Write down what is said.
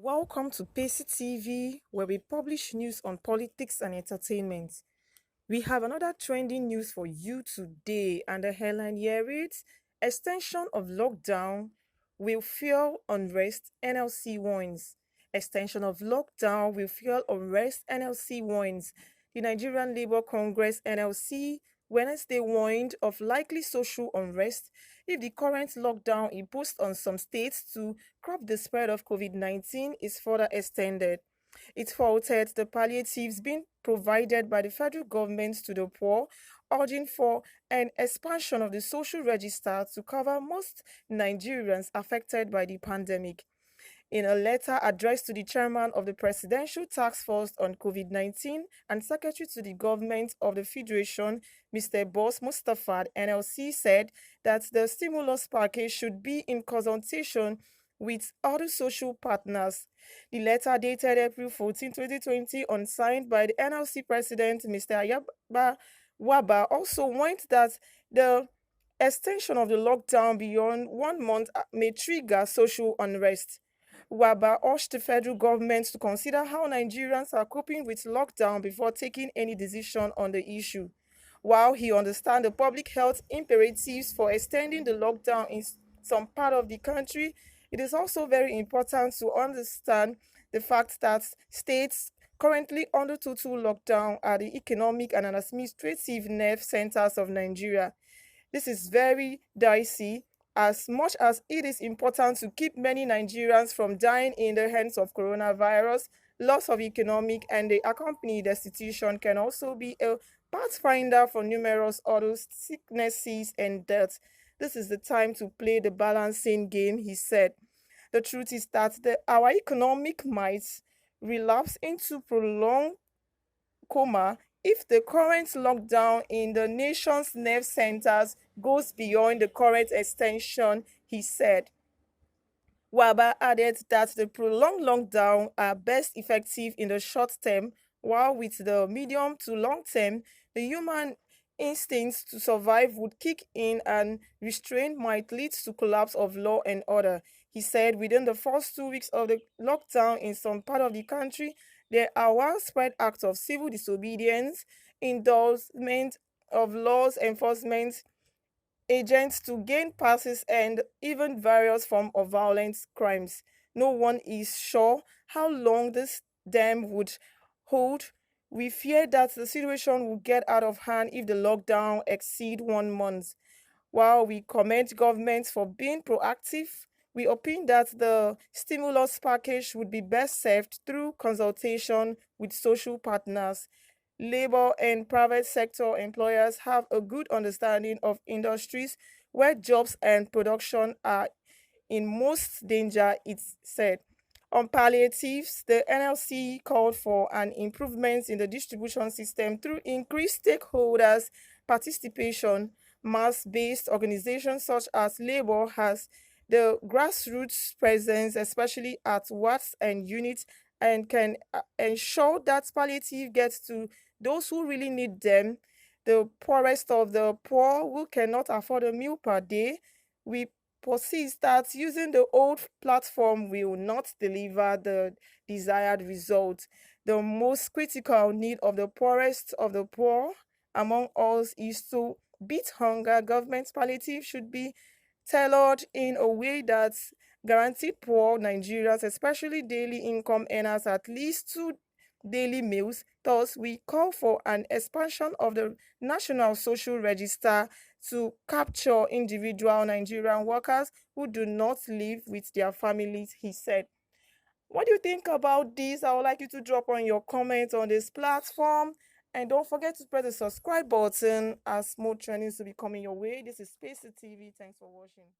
Welcome to Pacey TV, where we publish news on politics and entertainment. We have another trending news for you today, and the headline here reads: Extension of lockdown will fuel unrest, NLC warns. Extension of lockdown will fuel unrest, NLC warns. The Nigerian Labour Congress, NLC, Wednesday warned of likely social unrest if the current lockdown imposed on some states to curb the spread of COVID-19 is further extended. It faulted the palliatives being provided by the federal government to the poor, urging for an expansion of the social register to cover most Nigerians affected by the pandemic. In a letter addressed to the chairman of the Presidential Task Force on COVID-19 and secretary to the government of the Federation, Mr. Boss Mustafa, NLC said that the stimulus package should be in consultation with other social partners. The letter dated April 14, 2020, unsigned by the NLC president, Mr. Ayaba Waba, also warned that the extension of the lockdown beyond 1 month may trigger social unrest. Waba urged the federal government to consider how Nigerians are coping with lockdown before taking any decision on the issue. While he understands the public health imperatives for extending the lockdown in some part of the country, it is also very important to understand the fact that states currently under total lockdown are the economic and administrative nerve centers of Nigeria. This is very dicey, as much as it is important to keep many Nigerians from dying in the hands of coronavirus. Loss of economic and the accompanied destitution can also be a pathfinder for numerous other sicknesses and deaths. This is the time to play the balancing game, he said. The truth is that our economic might relapse into prolonged coma if the current lockdown in the nation's nerve centers goes beyond the current extension, he said. Waba added that the prolonged lockdown are best effective in the short term, while with the medium to long term, the human instincts to survive would kick in and restraint might lead to collapse of law and order. He said within the first 2 weeks of the lockdown in some part of the country, there are widespread acts of civil disobedience, endorsement of laws enforcement agents to gain passes, and even various forms of violent crimes. No one is sure how long this dam would hold. We fear that the situation will get out of hand if the lockdown exceeds 1 month. While we commend governments for being proactive, we opine that the stimulus package would be best served through consultation with social partners. Labor and private sector employers have a good understanding of industries where jobs and production are in most danger, it said. On palliatives, the NLC called for an improvement in the distribution system through increased stakeholders' participation. Mass-based organizations such as Labor has the grassroots presence, especially at wards and units, and can ensure that palliative gets to those who really need them, the poorest of the poor who cannot afford a meal per day. We persist that using the old platform will not deliver the desired result. The most critical need of the poorest of the poor among us is to beat hunger. Government palliative should be tailored in a way that guaranteed poor Nigerians, especially daily income earners, at least two daily meals. Thus, we call for an expansion of the National Social Register to capture individual Nigerian workers who do not live with their families, he said. What do you think about this? I would like you to drop on your comments on this platform. And don't forget to press the subscribe button as more trainings will be coming your way. This is Space TV. Thanks for watching.